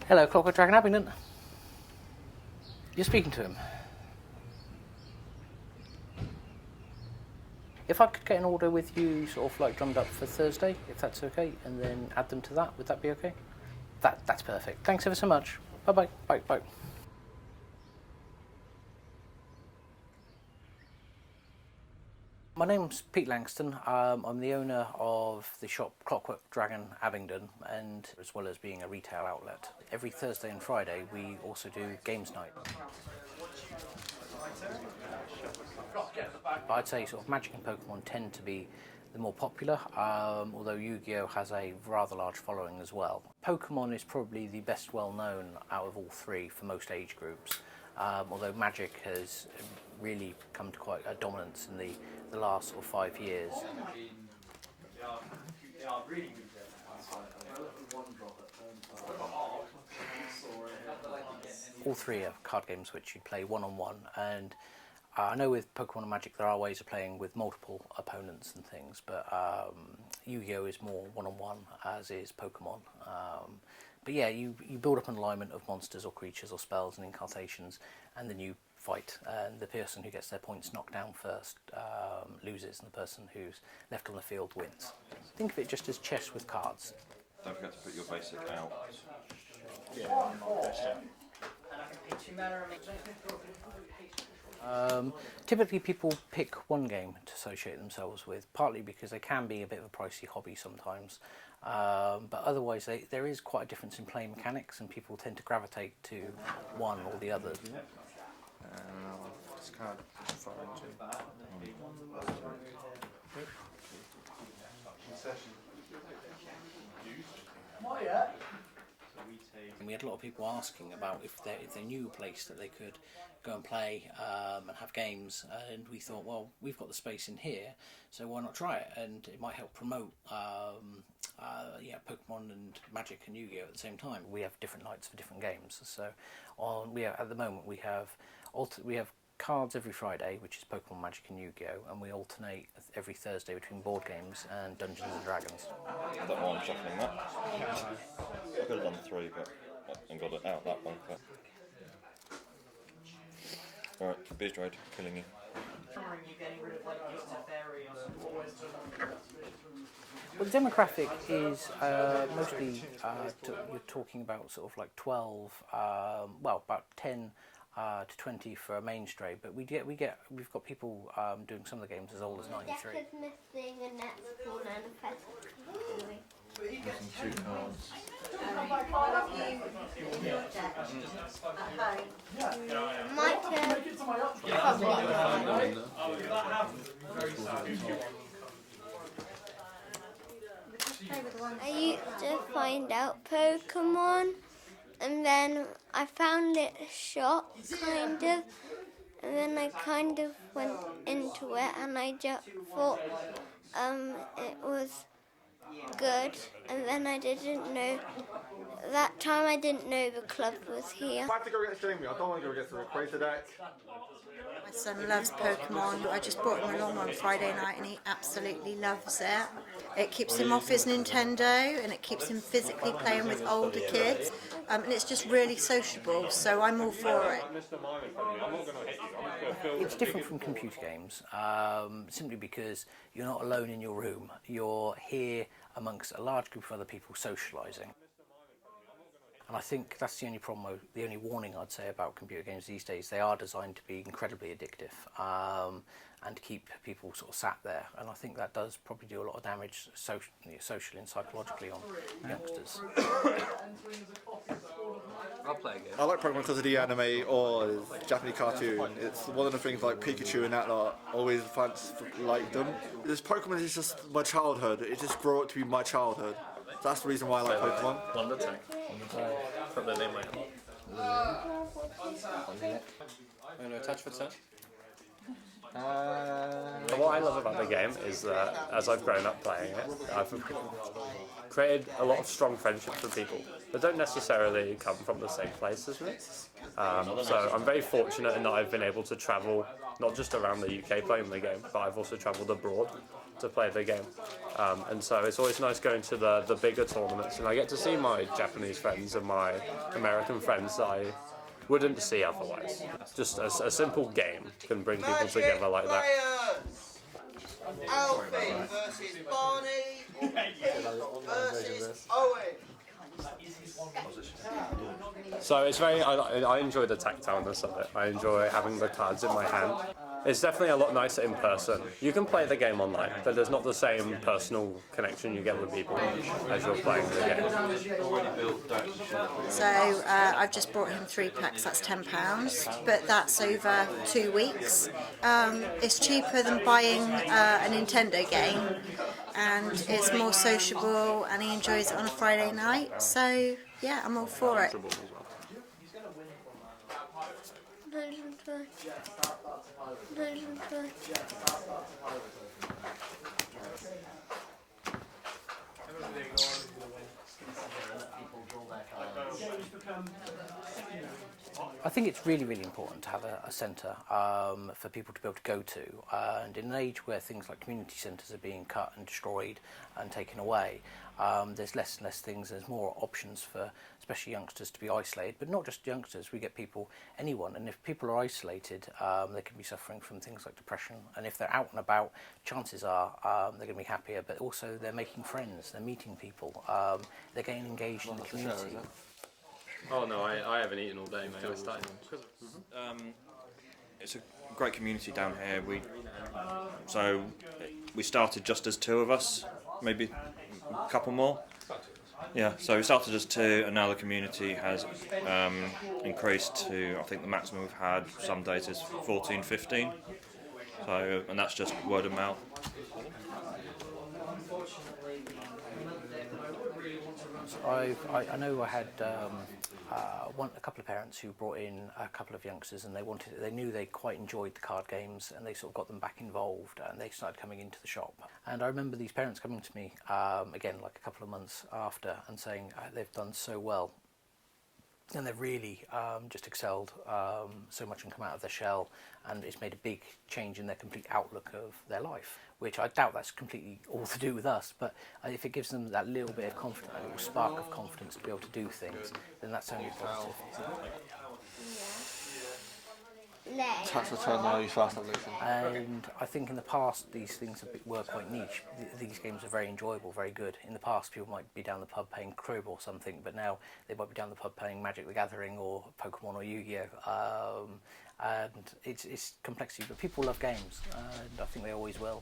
Hello, Clockwork Dragon Abingdon. You're speaking to him. If I could get an order with you sort of like drummed up for Thursday, if that's okay, and then add them to that, would that be okay? That's perfect. Thanks ever so much. Bye-bye. Bye. My name's Pete Langston. I'm the owner of the shop Clockwork Dragon Abingdon, and as well as being a retail outlet. Every Thursday and Friday we also do games night. I'd say sort of Magic and Pokemon tend to be the more popular, although Yu-Gi-Oh has a rather large following as well. Pokemon is probably the best well known out of all three for most age groups, although Magic has really come to quite a dominance in the last sort of 5 years. All three are card games which you play one-on-one, and I know with Pokemon and Magic there are ways of playing with multiple opponents and things, but Yu-Gi-Oh is more one-on-one, as is Pokemon. But yeah, you build up an alignment of monsters or creatures or spells and incantations, and then you fight, and the person who gets their points knocked down first loses, and the person who's left on the field wins. Think of it just as chess with cards. Don't forget to put your basic out. Typically people pick one game to associate themselves with, partly because they can be a bit of a pricey hobby sometimes, but otherwise there is quite a difference in play mechanics, and people tend to gravitate to one or the other. Discard And we had a lot of people asking about if they knew a place that they could go and play and have games, and we thought, well, we've got the space in here, so why not try it? And it might help promote Pokemon and Magic and Yu-Gi-Oh at the same time. We have different nights for different games, so at the moment we have cards every Friday, which is Pokemon, Magic and Yu-Gi-Oh, and we alternate every Thursday between board games and Dungeons and Dragons. I don't know why I'm shuffling that. I could have done 3, but and got it out that one. Alright, Beast Raid, killing you. Well, the demographic is mostly you're talking about sort of like 12, about 10 to 20 for a mainstay, but we've got people doing some of the games as old as 93. Deck is missing a netball and a pestle. Missing 2 cards. My turn. I used to find out Pokemon, and then I found it shop, kind of, and then I kind of went into it, and I just thought it was good, and then I didn't know, that time I didn't know the club was here. I have to go against Jamie, I don't want to go against the Equator deck. My son loves Pokemon. I just brought him along on Friday night and he absolutely loves it. It keeps him off his Nintendo and it keeps him physically playing with older kids. And it's just really sociable, so I'm all for it. It's different from computer games, simply because you're not alone in your room. You're here amongst a large group of other people socialising. And I think that's the only problem, the only warning I'd say about computer games these days. They are designed to be incredibly addictive and to keep people sort of sat there. And I think that does probably do a lot of damage socially and psychologically on youngsters. I'll play a game. I like Pokemon because of the anime or Japanese cartoon. It's one of the things like Pikachu and that lot, always fans like them. This Pokemon is just my childhood. It just grew up to be my childhood. That's the reason why I like Pokemon. One attack. Put the name right. I'm going to attach for 10. What I love about the game is that as I've grown up playing it, I've created a lot of strong friendships with people that don't necessarily come from the same place as me. So I'm very fortunate in that I've been able to travel not just around the UK playing the game, but I've also travelled abroad to play the game. And so it's always nice going to the bigger tournaments, and I get to see my Japanese friends and my American friends that I wouldn't see otherwise. Just a simple game can bring people together like that. Alfie versus Barney versus Owen. So it's very, I enjoy the tactileness of it. I enjoy having the cards in my hand. It's definitely a lot nicer in person. You can play the game online, but there's not the same personal connection you get with people as you're playing the game. So I've just brought him 3 packs, that's £10, but that's over 2 weeks. It's cheaper than buying a Nintendo game, and it's more sociable, and he enjoys it on a Friday night, so yeah, I'm all for it. I think it's really, really important to have a centre for people to be able to go to, and in an age where things like community centres are being cut and destroyed and taken away, there's less and less things, there's more options for especially youngsters to be isolated, but not just youngsters, we get people, anyone, and if people are isolated, they can be suffering from things like depression, and if they're out and about, chances are they're going to be happier, but also they're making friends, they're meeting people, they're getting engaged in the community. Oh no, I haven't eaten all day, mate. I started. It's a great community down here. We started just as 2 of us, maybe a couple more. Yeah, so we started as 2, and now the community has increased to, I think the maximum we've had some days is 14, 15. So, and that's just word of mouth. I know I had a couple of parents who brought in a couple of youngsters, and they knew they quite enjoyed the card games, and they sort of got them back involved, and they started coming into the shop. And I remember these parents coming to me again, like a couple of months after, and saying they've done so well, and they've really just excelled so much and come out of their shell, and it's made a big change in their complete outlook of their life, which I doubt that's completely all to do with us, but if it gives them that little bit of confidence, a little spark of confidence to be able to do things, then that's only positive. Tax return now, you fast evolution. And I think in the past these things were quite niche. These games are very enjoyable, very good. In the past people might be down the pub playing Crib or something, but now they might be down the pub playing Magic the Gathering or Pokemon or Yu-Gi-Oh! And it's complexity, but people love games, and I think they always will.